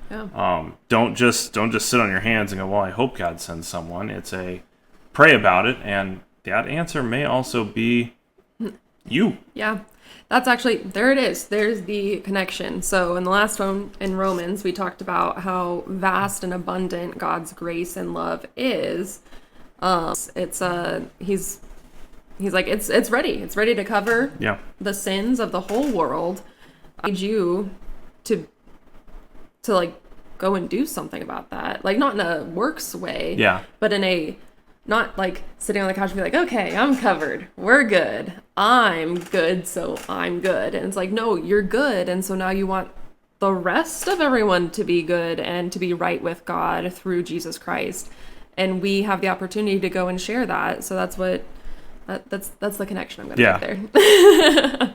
Don't just sit on your hands and go, well, I hope God sends someone. It's pray about it, and that answer may also be you. Yeah. That's actually, there it is. There's the connection. So in the last one in Romans, we talked about how vast and abundant God's grace and love is. He's like, it's ready. It's ready to cover the sins of the whole world. I need you to like go and do something about that. Like, not in a works way, but in a, not like sitting on the couch and be like, okay, I'm covered. We're good. I'm good, so I'm good. And it's like, no, you're good. And so now you want the rest of everyone to be good and to be right with God through Jesus Christ. And we have the opportunity to go and share that. So that's what, that's the connection I'm going to make there.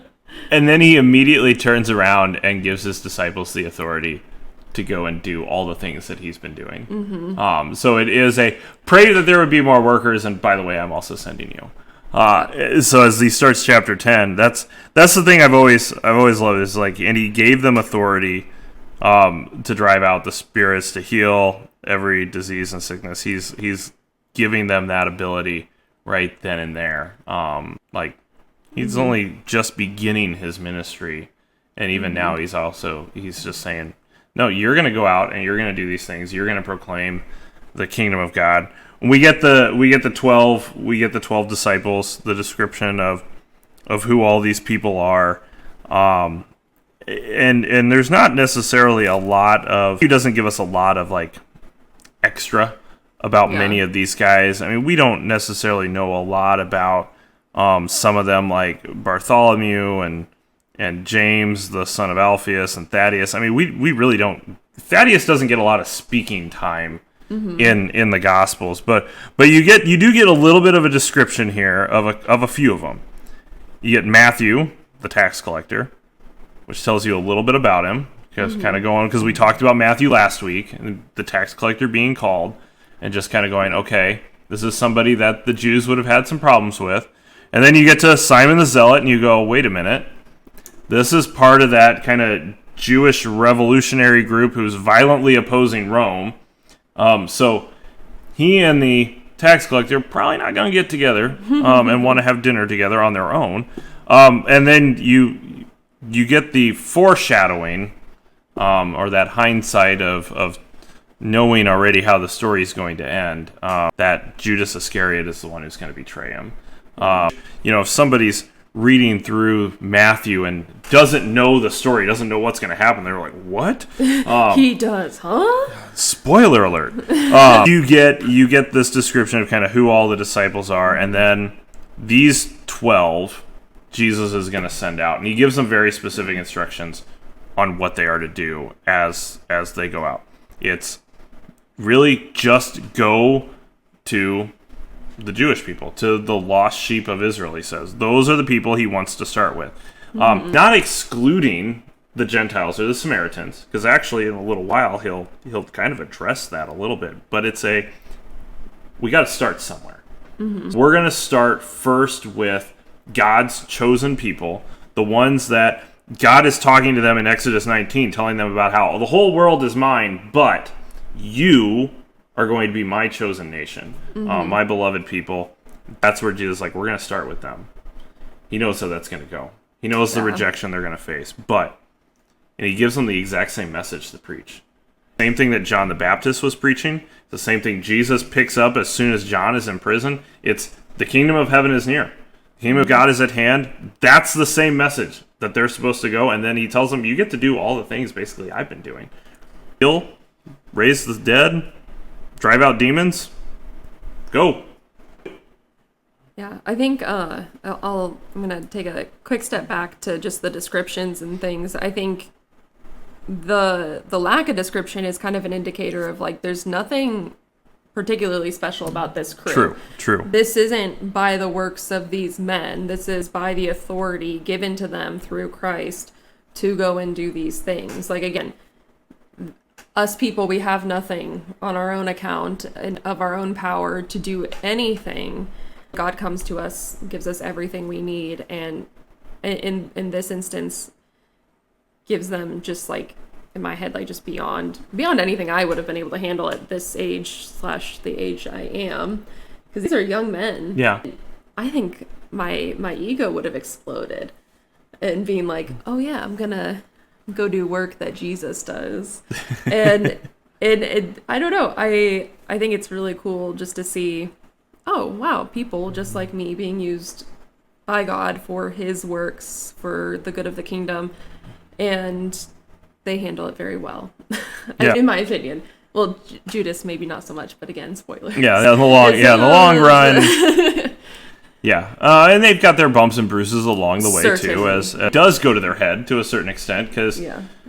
And then he immediately turns around and gives his disciples the authority to go and do all the things that he's been doing. Mm-hmm. So it is a pray that there would be more workers, and by the way, I'm also sending you. So as he starts chapter 10, that's the thing I've always loved, is like, and he gave them authority to drive out the spirits, to heal every disease and sickness. He's giving them that ability right then and there. Like, he's only just beginning his ministry, and even now he's just saying, no, you're going to go out and you're going to do these things. You're going to proclaim the kingdom of God. We get the 12 disciples, the description of who all these people are. And there's not necessarily a lot of, he doesn't give us a lot of like extra about many of these guys. I mean, we don't necessarily know a lot about some of them, like Bartholomew and James, the son of Alphaeus, and Thaddeus. I mean, we really don't. Thaddeus doesn't get a lot of speaking time in the Gospels, but you do get a little bit of a description here of a few of them. You get Matthew, the tax collector, which tells you a little bit about him. Just kind of going, because we talked about Matthew last week, and the tax collector being called, and just kind of going, okay, this is somebody that the Jews would have had some problems with. And then you get to Simon the Zealot, and you go, wait a minute. This is part of that kind of Jewish revolutionary group who's violently opposing Rome. So he and the tax collector probably not going to get together and want to have dinner together on their own. And then you get the foreshadowing or that hindsight of knowing already how the story is going to end, that Judas Iscariot is the one who's going to betray him. If somebody's reading through Matthew and doesn't know the story, doesn't know what's going to happen, they're like, what? He does, huh? Spoiler alert. You get this description of kind of who all the disciples are, and then these 12 Jesus is going to send out, and he gives them very specific instructions on what they are to do as they go out. It's really just go to the Jewish people, to the lost sheep of Israel, he says. Those are the people he wants to start with. Not excluding the Gentiles or the Samaritans, because actually in a little while he'll kind of address that a little bit. But we got to start somewhere. So we're going to start first with God's chosen people, the ones that God is talking to them in Exodus 19, telling them about how the whole world is mine, but you are going to be my chosen nation, my beloved people. That's where Jesus is like, we're going to start with them. He knows how that's going to go. He knows the rejection they're going to face. And he gives them the exact same message to preach. Same thing that John the Baptist was preaching. The same thing Jesus picks up as soon as John is in prison. It's the kingdom of heaven is near. The kingdom of God is at hand. That's the same message that they're supposed to go. And then he tells them, you get to do all the things basically I've been doing. Heal, raise the dead, drive out demons, go. Yeah, I think I'm going to take a quick step back to just the descriptions and things. I think the lack of description is kind of an indicator of like there's nothing particularly special about this crew. True. This isn't by the works of these men. This is by the authority given to them through Christ to go and do these things. Like, again, us people, we have nothing on our own account and of our own power to do anything. God comes to us, gives us everything we need, and in this instance, gives them just like in my head, like just beyond anything I would have been able to handle at this age / the age I am, because these are young men. Yeah. I think my ego would have exploded, and being like, oh yeah, I'm gonna go do work that Jesus does, and I don't know. I think it's really cool just to see, oh wow, people just like me being used by God for His works for the good of the kingdom, and they handle it very well, in my opinion. Well, Judas maybe not so much, but again, spoiler. Yeah, in the long run. Yeah, and they've got their bumps and bruises along the way Certainly. too, as it does go to their head to a certain extent, because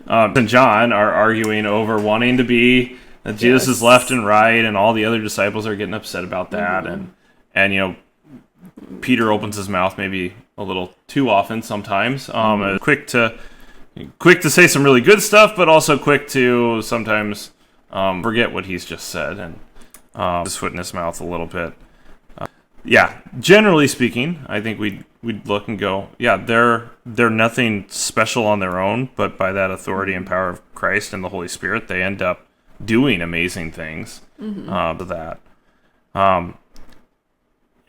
and John are arguing over wanting to be Jesus is left and right, and all the other disciples are getting upset about that, and you know, Peter opens his mouth maybe a little too often sometimes, quick to say some really good stuff, but also quick to sometimes forget what he's just said and just foot in his mouth a little bit. Yeah, generally speaking, I think we'd look and go, yeah, they're nothing special on their own, but by that authority and power of Christ and the Holy Spirit, they end up doing amazing things to that.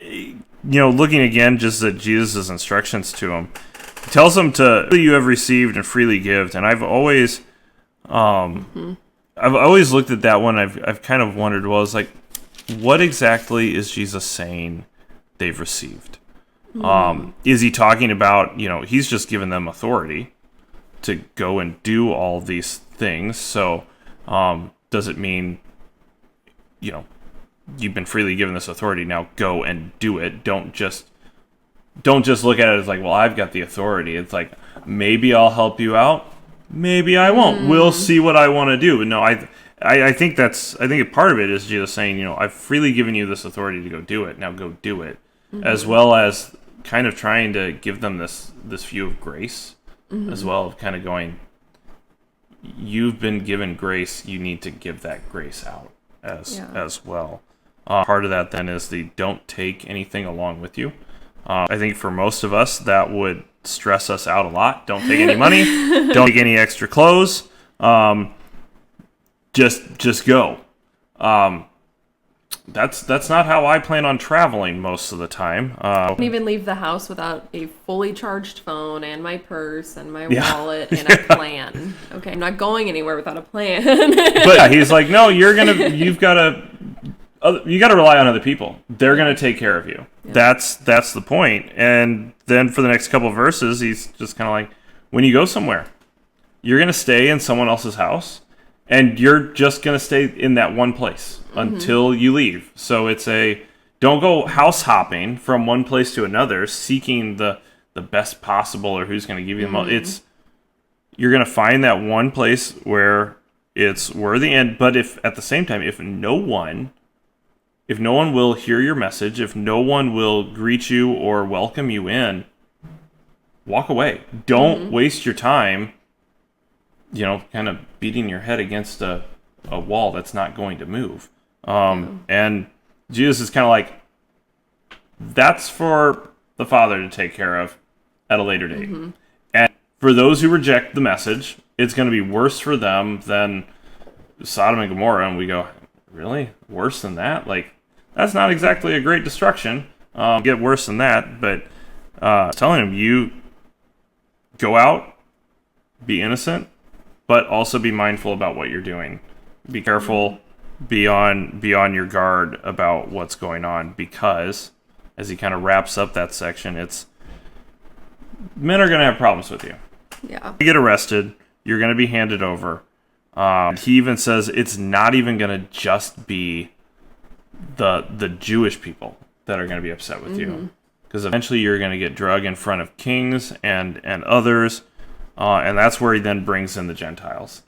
You know, looking again just at Jesus' instructions to him, he tells them to you have received and freely give, and I've always looked at that one. I've kind of wondered, well, it's like, what exactly is Jesus saying they've received? Is he talking about, you know, he's just given them authority to go and do all these things. So does it mean, you know, you've been freely given this authority, now go and do it? Don't just look at it as like, well, I've got the authority. It's like, maybe I'll help you out, maybe I won't. We'll see what I want to do. But no, I think a part of it is Jesus saying, you know, I've freely given you this authority to go do it. Now go do it, as well as kind of trying to give them this view of grace, as well, of kind of going, you've been given grace, you need to give that grace out as well. Part of that then is the don't take anything along with you. I think for most of us that would stress us out a lot. Don't take any money. Don't take any extra clothes. Just go. That's not how I plan on traveling most of the time. I don't even leave the house without a fully charged phone and my purse and my wallet and a plan. Okay, I'm not going anywhere without a plan. But yeah, he's like, no, you got to rely on other people. They're going to take care of you. Yeah. That's the point. And then for the next couple of verses, he's just kind of like, when you go somewhere, you're going to stay in someone else's house. And you're just going to stay in that one place until you leave. So it's don't go house hopping from one place to another, seeking the best possible or who's going to give you the most. You're going to find that one place where it's worthy. But if at the same time, if no one will hear your message, if no one will greet you or welcome you in, walk away. Don't waste your time, you know, kind of beating your head against a wall that's not going to move. And Jesus is kind of like, that's for the Father to take care of at a later date. And for those who reject the message, it's going to be worse for them than Sodom and Gomorrah. And we go, really? Worse than that? Like, that's not exactly a great destruction. Get worse than that. But telling him, you go out, be innocent, but also be mindful about what you're doing. Be careful, be on your guard about what's going on, because as he kind of wraps up that section, it's men are going to have problems with you. Yeah. You get arrested, you're going to be handed over. He even says it's not even going to just be the Jewish people that are going to be upset with you, because eventually you're going to get drug in front of kings and others. And that's where he then brings in the Gentiles.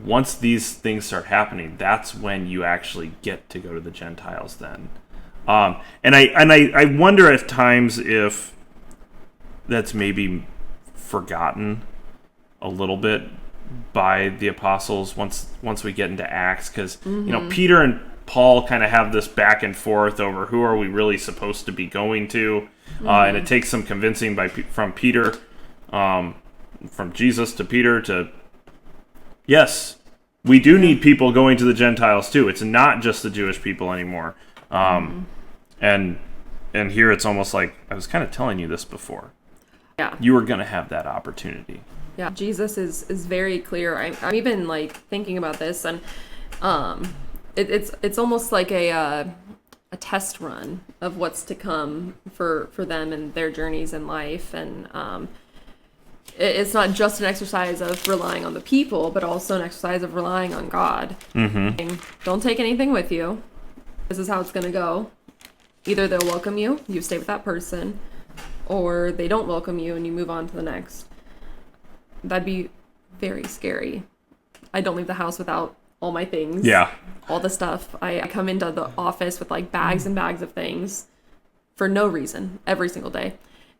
Once these things start happening, that's when you actually get to go to the Gentiles then. And I wonder at times if that's maybe forgotten a little bit by the apostles once we get into Acts, because you know, Peter and Paul kind of have this back and forth over who are we really supposed to be going to, and it takes some convincing from Peter. From Jesus to Peter to yes, we do need people going to the Gentiles too. It's not just the Jewish people anymore. And here it's almost like, I was kind of telling you this before. Yeah. You were going to have that opportunity. Yeah, Jesus is very clear. I'm even like thinking about this, and it's almost like a test run of what's to come for them and their journeys in life, and it's not just an exercise of relying on the people, but also an exercise of relying on God. And don't take anything with you. This is how it's going to go. Either they'll welcome you, you stay with that person, or they don't welcome you and you move on to the next. That'd be very scary. I don't leave the house without all my things. Yeah. All the stuff. I come into the office with like bags and bags of things for no reason every single day.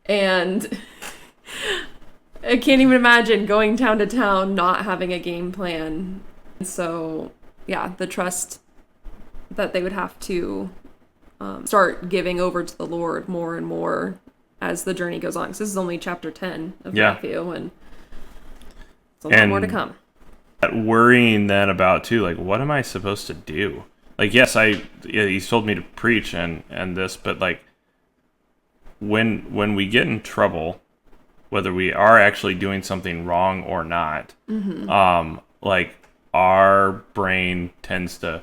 And I can't even imagine going town to town not having a game plan. So, yeah, the trust that they would have to start giving over to the Lord more and more as the journey goes on. Because this is only chapter 10 of Matthew, and there's a lot more to come. That worrying then about too, like, what am I supposed to do? Like, yes, he's told me to preach and this, but like, when we get in trouble, whether we are actually doing something wrong or not, like, our brain tends to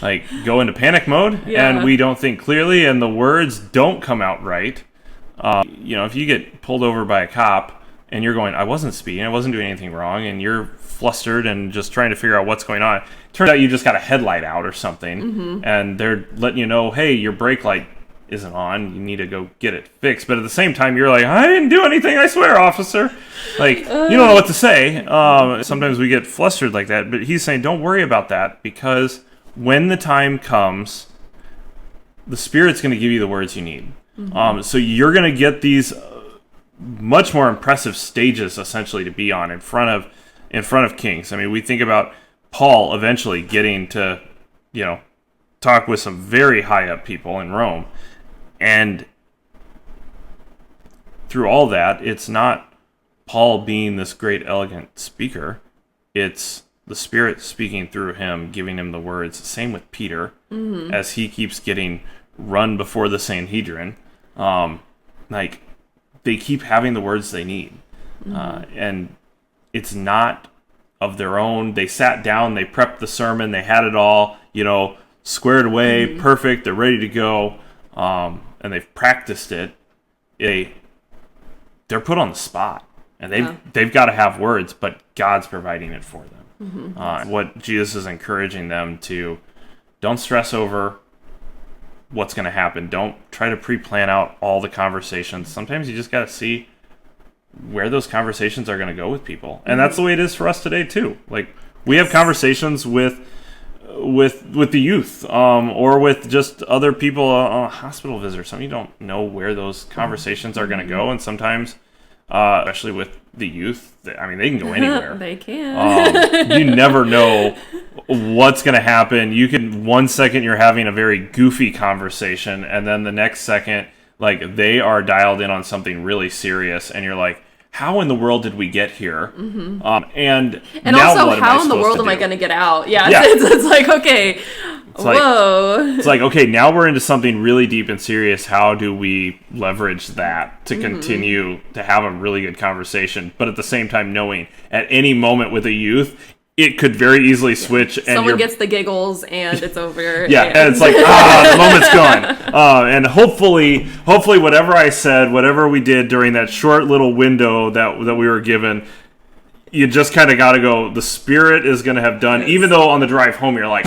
like go into panic mode, and we don't think clearly, and the words don't come out right. If you get pulled over by a cop and you're going, I wasn't speeding, I wasn't doing anything wrong, and you're flustered and just trying to figure out what's going on. Turns out you just got a headlight out or something, and they're letting you know, hey, your brake light isn't on, you need to go get it fixed. But at the same time, you're like, I didn't do anything, I swear, officer. Like, you don't know what to say. Sometimes we get flustered like that, but he's saying, don't worry about that, because when the time comes, the Spirit's going to give you the words you need. So you're going to get these much more impressive stages, essentially, to be on in front of kings. I mean, we think about Paul eventually getting to, talk with some very high up people in Rome, and through all that, it's not Paul being this great, elegant speaker. It's the Spirit speaking through him, giving him the words. Same with Peter, as he keeps getting run before the Sanhedrin. Like, they keep having the words they need. And it's not of their own. They sat down, they prepped the sermon, they had it all, squared away, perfect, they're ready to go, and they've practiced it. They're put on the spot, and they've got to have words, but God's providing it for them. What Jesus is encouraging them to, don't stress over what's going to happen. Don't try to pre-plan out all the conversations. Sometimes you just got to see where those conversations are going to go with people. And that's the way it is for us today too. Like, we have conversations with the youth, or with just other people on a hospital visit or something. You don't know where those conversations are going to go. And sometimes, especially with the youth, they can go anywhere. They can. You never know what's going to happen. You can, one second you're having a very goofy conversation, and then the next second, like, they are dialed in on something really serious, and you're like, how in the world did we get here? And now also, what how in the world am I going to get out? Yeah. Yeah. It's like, okay, whoa. It's like, okay, now we're into something really deep and serious. How do we leverage that to continue to have a really good conversation? But at the same time, knowing at any moment with a youth, it could very easily switch. And someone gets the giggles and it's over. Yeah, and it's like, the moment's gone. And hopefully whatever I said, whatever we did during that short little window that we were given, you just kind of got to go, the Spirit is going to have done, even though on the drive home you're like,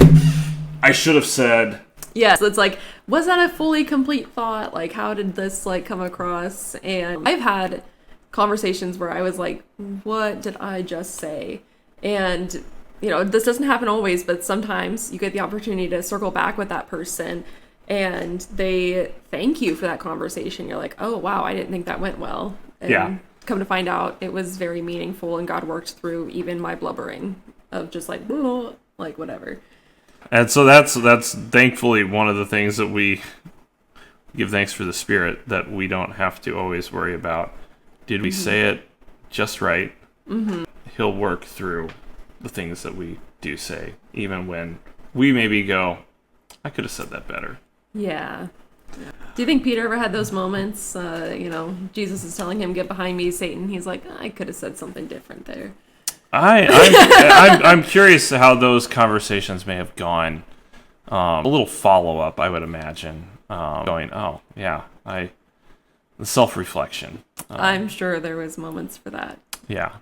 I should have said. Yes, it's like, was that a fully complete thought? Like, how did this come across? And I've had conversations where I was like, what did I just say? And, this doesn't happen always, but sometimes you get the opportunity to circle back with that person and they thank you for that conversation. You're like, oh, wow, I didn't think that went well. And come to find out, it was very meaningful, and God worked through even my blubbering of just like whatever. And so that's thankfully one of the things that we give thanks for the Spirit, that we don't have to always worry about, did we say it just right? He'll work through the things that we do say, even when we maybe go, I could have said that better. Yeah. Do you think Peter ever had those moments? Jesus is telling him, "Get behind me, Satan." He's like, "I could have said something different there." I'm curious how those conversations may have gone. A little follow up, I would imagine. Going, oh yeah, the self-reflection. I'm sure there was moments for that. Yeah.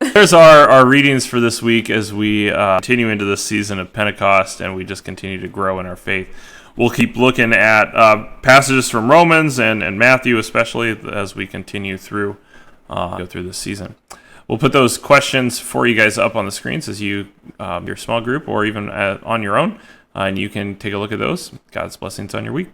There's our readings for this week as we continue into this season of Pentecost, and we just continue to grow in our faith. We'll keep looking at passages from Romans and Matthew, especially as we continue through go through this season. We'll put those questions for you guys up on the screens as you your small group or even on your own, and you can take a look at those. God's blessings on your week.